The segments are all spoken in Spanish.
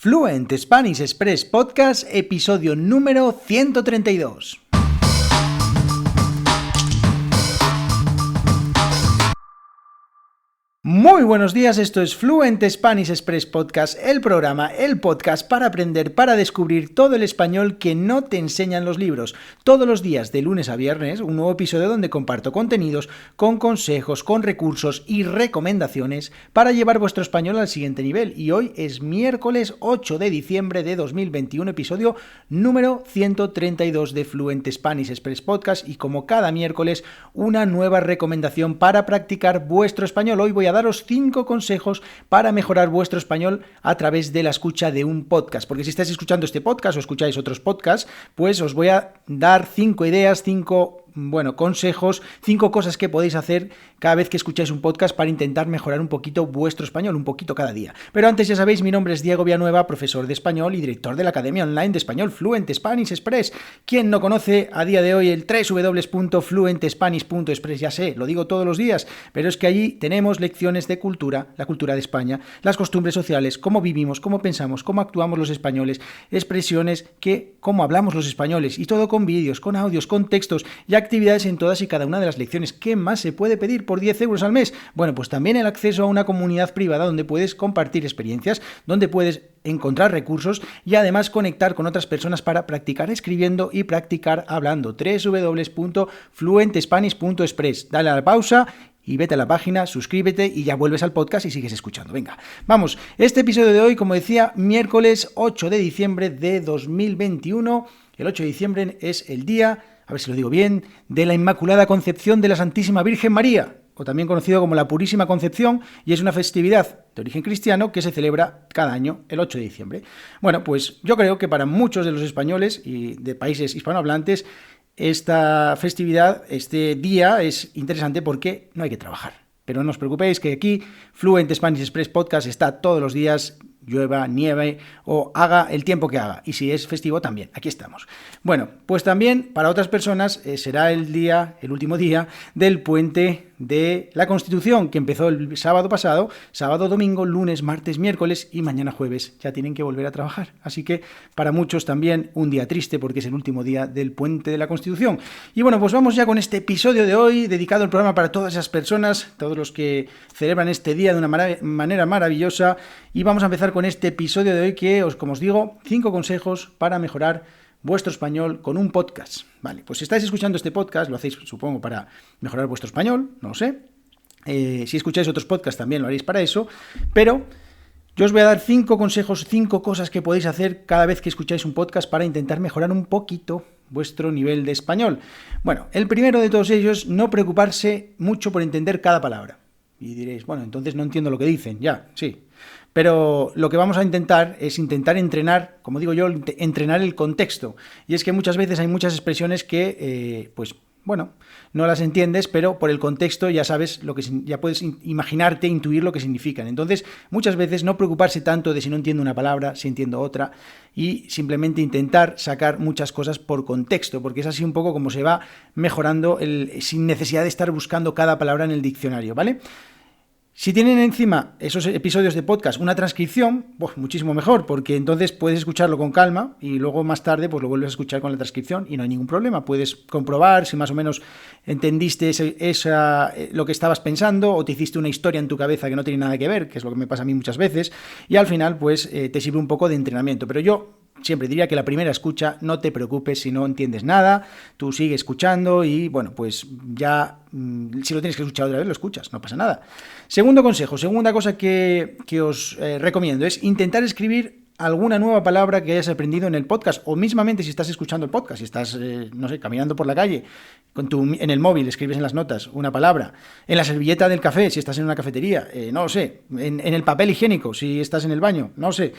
Fluent Spanish Express Podcast, episodio número 132. Muy buenos días, esto es Fluent Spanish Express Podcast, el podcast para aprender, para descubrir todo el español que no te enseñan los libros. Todos los días, de lunes a viernes, un nuevo episodio donde comparto contenidos con consejos, con recursos y recomendaciones para llevar vuestro español al siguiente nivel. Y hoy es miércoles 8 de diciembre de 2021, episodio número 132 de Fluent Spanish Express Podcast, y como cada miércoles, una nueva recomendación para practicar vuestro español. Hoy voy a daros 5 consejos para mejorar vuestro español a través de la escucha de un podcast, porque si estáis escuchando este podcast o escucháis otros podcasts, pues os voy a dar 5 ideas, 5 consejos, 5 cosas que podéis hacer cada vez que escucháis un podcast para intentar mejorar un poquito vuestro español, un poquito cada día. Pero antes, ya sabéis, mi nombre es Diego Villanueva, profesor de español y director de la Academia Online de Español Fluent Spanish Express. ¿Quién no conoce a día de hoy el www.fluentespanish.express? Ya sé, lo digo todos los días, pero es que allí tenemos lecciones de cultura, la cultura de España, las costumbres sociales, cómo vivimos, cómo pensamos, cómo actuamos los españoles, expresiones cómo hablamos los españoles, y todo con vídeos, con audios, con textos y actividades en todas y cada una de las lecciones. ¿Qué más se puede pedir por 10 euros al mes? Bueno, pues también el acceso a una comunidad privada donde puedes compartir experiencias, donde puedes encontrar recursos y además conectar con otras personas para practicar escribiendo y practicar hablando. www.fluentespanish.express. Dale a la pausa y vete a la página, suscríbete y ya vuelves al podcast y sigues escuchando. Venga, vamos. Este episodio de hoy, como decía, miércoles 8 de diciembre de 2021. El 8 de diciembre es el día, a ver si lo digo bien, de la Inmaculada Concepción de la Santísima Virgen María, o también conocido como la Purísima Concepción, y es una festividad de origen cristiano que se celebra cada año el 8 de diciembre. Bueno, pues yo creo que para muchos de los españoles y de países hispanohablantes, esta festividad, este día es interesante porque no hay que trabajar. Pero no os preocupéis que aquí Fluent Spanish Express Podcast está todos los días, llueva, nieve o haga el tiempo que haga. Y si es festivo también, aquí estamos. Bueno, pues también para otras personas será el último día del puente de la Constitución, que empezó el sábado pasado, sábado, domingo, lunes, martes, miércoles y mañana jueves. Ya tienen que volver a trabajar. Así que para muchos también un día triste porque es el último día del puente de la Constitución. Y bueno, pues vamos ya con este episodio de hoy, dedicado al programa para todas esas personas, todos los que celebran este día de una manera maravillosa. Y vamos a empezar con este episodio de hoy que, como os digo, 5 consejos para mejorar vuestro español con un podcast. Vale, pues si estáis escuchando este podcast, lo hacéis, supongo, para mejorar vuestro español, no lo sé. Si escucháis otros podcasts también lo haréis para eso, pero yo os voy a dar 5 consejos, 5 cosas que podéis hacer cada vez que escucháis un podcast para intentar mejorar un poquito vuestro nivel de español. Bueno, el primero de todos ellos, no preocuparse mucho por entender cada palabra. Y diréis, bueno, entonces no entiendo lo que dicen. Ya, sí. Pero lo que vamos a intentar es entrenar, como digo yo, entrenar el contexto. Y es que muchas veces hay muchas expresiones que, no las entiendes, pero por el contexto ya sabes ya puedes imaginarte, intuir lo que significan. Entonces, muchas veces no preocuparse tanto de si no entiendo una palabra, si entiendo otra, y simplemente intentar sacar muchas cosas por contexto, porque es así un poco como se va mejorando sin necesidad de estar buscando cada palabra en el diccionario, ¿vale? Si tienen encima esos episodios de podcast una transcripción, pues muchísimo mejor, porque entonces puedes escucharlo con calma y luego más tarde pues lo vuelves a escuchar con la transcripción y no hay ningún problema. Puedes comprobar si más o menos entendiste lo que estabas pensando o te hiciste una historia en tu cabeza que no tiene nada que ver, que es lo que me pasa a mí muchas veces, y al final pues te sirve un poco de entrenamiento. Pero yo siempre diría que la primera escucha, no te preocupes si no entiendes nada, tú sigue escuchando y bueno, pues ya si lo tienes que escuchar otra vez, lo escuchas, no pasa nada. Segunda cosa que os recomiendo es intentar escribir alguna nueva palabra que hayas aprendido en el podcast, o mismamente si estás escuchando el podcast, si estás, caminando por la calle, en el móvil escribes en las notas una palabra, en la servilleta del café, si estás en una cafetería, no lo sé, en el papel higiénico, si estás en el baño, no lo sé.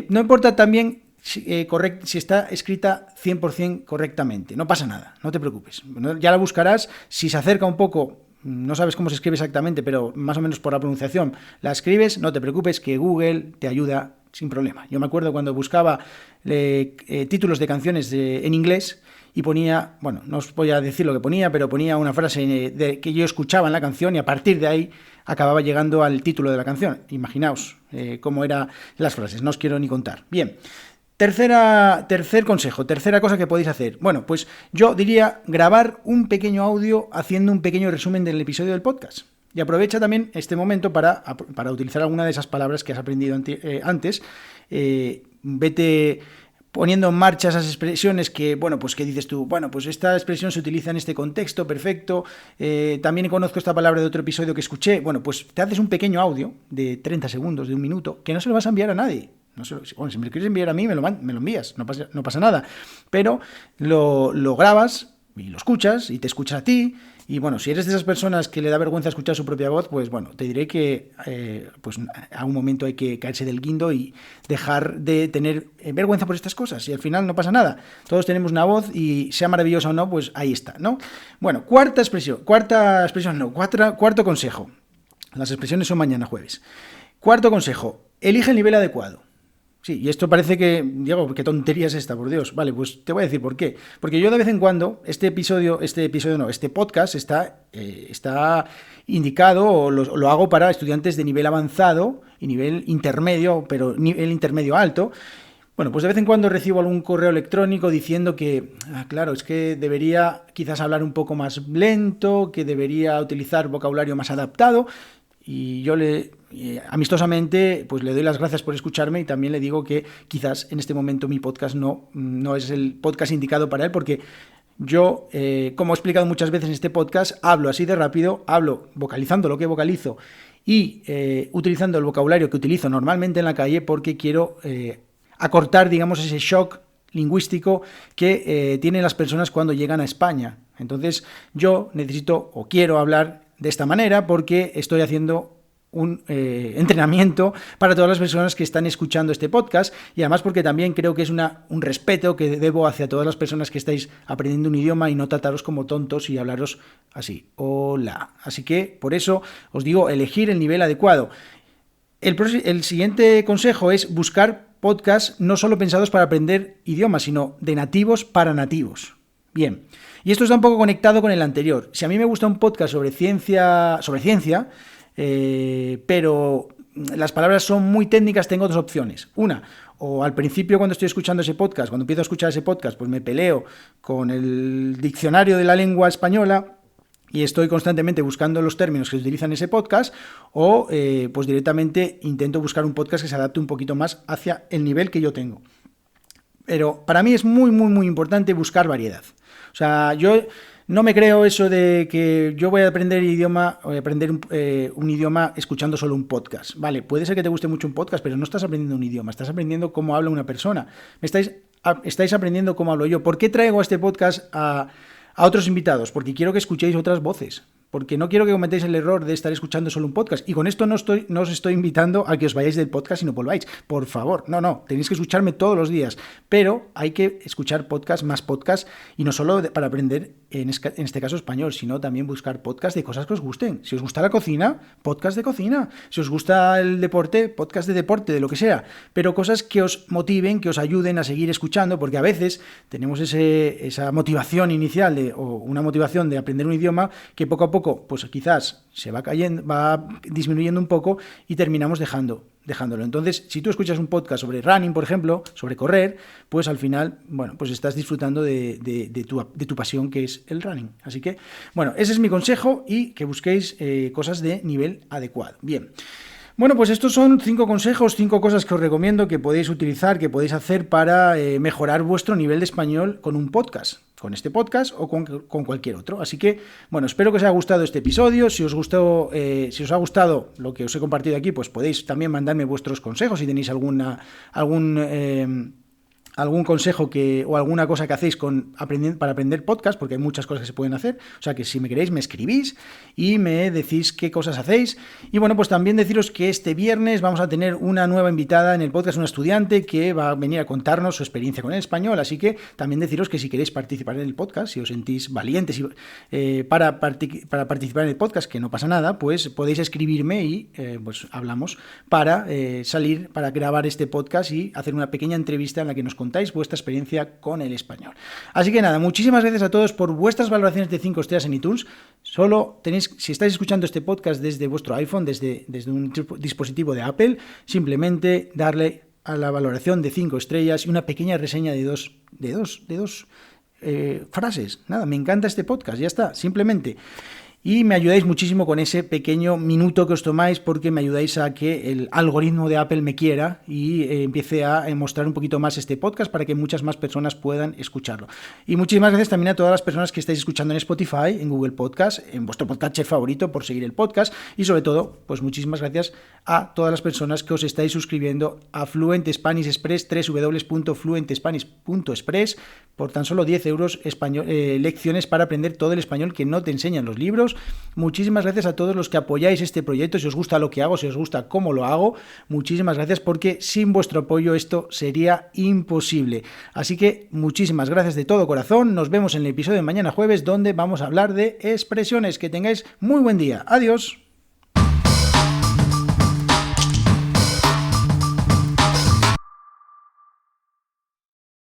No importa también si está escrita 100% correctamente, no pasa nada, no te preocupes, ya la buscarás, si se acerca un poco, no sabes cómo se escribe exactamente, pero más o menos por la pronunciación la escribes, no te preocupes que Google te ayuda sin problema. Yo me acuerdo cuando buscaba títulos de canciones en inglés y ponía, bueno, no os voy a decir lo que ponía, pero ponía una frase que yo escuchaba en la canción y a partir de ahí acababa llegando al título de la canción. Imaginaos cómo eran las frases, no os quiero ni contar. Bien. Tercer consejo, tercera cosa que podéis hacer. Bueno, pues yo diría grabar un pequeño audio haciendo un pequeño resumen del episodio del podcast. Y aprovecha también este momento para utilizar alguna de esas palabras que has aprendido antes. Vete poniendo en marcha esas expresiones que, bueno, pues que dices tú, bueno, pues esta expresión se utiliza en este contexto, perfecto. También conozco esta palabra de otro episodio que escuché. Bueno, pues te haces un pequeño audio de 30 segundos, de un minuto, que no se lo vas a enviar a nadie. No sé, bueno, si me lo quieres enviar a mí, me lo envías, no pasa nada. Pero lo grabas y lo escuchas y te escuchas a ti. Y bueno, si eres de esas personas que le da vergüenza escuchar su propia voz, pues bueno, te diré que pues a un momento hay que caerse del guindo y dejar de tener vergüenza por estas cosas. Y al final no pasa nada. Todos tenemos una voz y sea maravillosa o no, pues ahí está, ¿no? Bueno, cuarto consejo. Las expresiones son mañana jueves. Cuarto consejo, elige el nivel adecuado. Sí, y esto parece que, Diego, qué tontería es esta, por Dios. Vale, pues te voy a decir por qué. Porque yo de vez en cuando, este podcast está indicado o lo hago para estudiantes de nivel avanzado y nivel intermedio, pero nivel intermedio alto. Bueno, pues de vez en cuando recibo algún correo electrónico diciendo que, claro, es que debería quizás hablar un poco más lento, que debería utilizar vocabulario más adaptado. Y yo amistosamente pues le doy las gracias por escucharme y también le digo que quizás en este momento mi podcast no es el podcast indicado para él, porque yo, como he explicado muchas veces en este podcast, hablo así de rápido, hablo vocalizando lo que vocalizo y utilizando el vocabulario que utilizo normalmente en la calle, porque quiero acortar, digamos, ese shock lingüístico que tienen las personas cuando llegan a España. Entonces yo necesito o quiero hablar de esta manera porque estoy haciendo un entrenamiento para todas las personas que están escuchando este podcast, y además porque también creo que es un respeto que debo hacia todas las personas que estáis aprendiendo un idioma y no trataros como tontos y hablaros así, hola. Así que por eso os digo, elegir el nivel adecuado. El siguiente consejo es buscar podcasts no solo pensados para aprender idiomas, sino de nativos para nativos. Bien, y esto está un poco conectado con el anterior. Si a mí me gusta un podcast sobre ciencia, pero las palabras son muy técnicas, tengo dos opciones. Una, o al principio cuando estoy escuchando ese podcast, cuando empiezo a escuchar ese podcast, pues me peleo con el diccionario de la lengua española y estoy constantemente buscando los términos que se utilizan en ese podcast, o pues directamente intento buscar un podcast que se adapte un poquito más hacia el nivel que yo tengo. Pero para mí es muy, muy, muy importante buscar variedad. O sea, yo no me creo eso de que yo voy a aprender un idioma escuchando solo un podcast. Vale, puede ser que te guste mucho un podcast, pero no estás aprendiendo un idioma, estás aprendiendo cómo habla una persona. Estáis aprendiendo cómo hablo yo. ¿Por qué traigo a este podcast a otros invitados? Porque quiero que escuchéis otras voces. Porque no quiero que cometáis el error de estar escuchando solo un podcast. Y con esto no os estoy invitando a que os vayáis del podcast y no volváis. Por favor, no. Tenéis que escucharme todos los días. Pero hay que escuchar más podcast, y no solo para aprender, en este caso español, sino también buscar podcast de cosas que os gusten. Si os gusta la cocina, podcast de cocina. Si os gusta el deporte, podcast de deporte, de lo que sea. Pero cosas que os motiven, que os ayuden a seguir escuchando, porque a veces tenemos esa motivación inicial o una motivación de aprender un idioma que poco a poco pues quizás se va disminuyendo un poco y terminamos dejándolo. Entonces, si tú escuchas un podcast sobre running, por ejemplo, sobre correr, pues al final, bueno, pues estás disfrutando de tu pasión, que es el running. Así que, bueno, ese es mi consejo, y que busquéis cosas de nivel adecuado. Bien. Bueno, pues estos son 5 consejos, 5 cosas que os recomiendo que podéis utilizar, que podéis hacer para mejorar vuestro nivel de español con un podcast, con este podcast o con cualquier otro. Así que, bueno, espero que os haya gustado este episodio. Si os ha gustado lo que os he compartido aquí, pues podéis también mandarme vuestros consejos si tenéis algún consejo o alguna cosa que hacéis para aprender podcast, porque hay muchas cosas que se pueden hacer. O sea que si me queréis, me escribís y me decís qué cosas hacéis. Y bueno, pues también deciros que este viernes vamos a tener una nueva invitada en el podcast, una estudiante que va a venir a contarnos su experiencia con el español. Así que también deciros que si queréis participar en el podcast, si os sentís valientes para participar en el podcast, que no pasa nada, pues podéis escribirme y pues hablamos para grabar este podcast y hacer una pequeña entrevista en la que nos contéis contáis vuestra experiencia con el español. Así que nada, muchísimas gracias a todos por vuestras valoraciones de 5 estrellas en iTunes. Solo tenéis, si estáis escuchando este podcast desde vuestro iPhone, desde un dispositivo de Apple, simplemente darle a la valoración de 5 estrellas y una pequeña reseña de dos frases. Nada, me encanta este podcast, ya está, simplemente. Y me ayudáis muchísimo con ese pequeño minuto que os tomáis, porque me ayudáis a que el algoritmo de Apple me quiera y empiece a mostrar un poquito más este podcast para que muchas más personas puedan escucharlo. Y muchísimas gracias también a todas las personas que estáis escuchando en Spotify, en Google Podcast, en vuestro podcatcher favorito, por seguir el podcast. Y sobre todo, pues muchísimas gracias a todas las personas que os estáis suscribiendo a Fluent Spanish Express, www.fluentespanish.express, por tan solo 10 euros lecciones para aprender todo el español que no te enseñan los libros. Muchísimas gracias a todos los que apoyáis este proyecto. Si os gusta lo que hago, si os gusta cómo lo hago, muchísimas gracias, porque sin vuestro apoyo esto sería imposible. Así que muchísimas gracias de todo corazón. Nos vemos en el episodio de mañana jueves, donde vamos a hablar de expresiones. Que tengáis muy buen día. Adiós.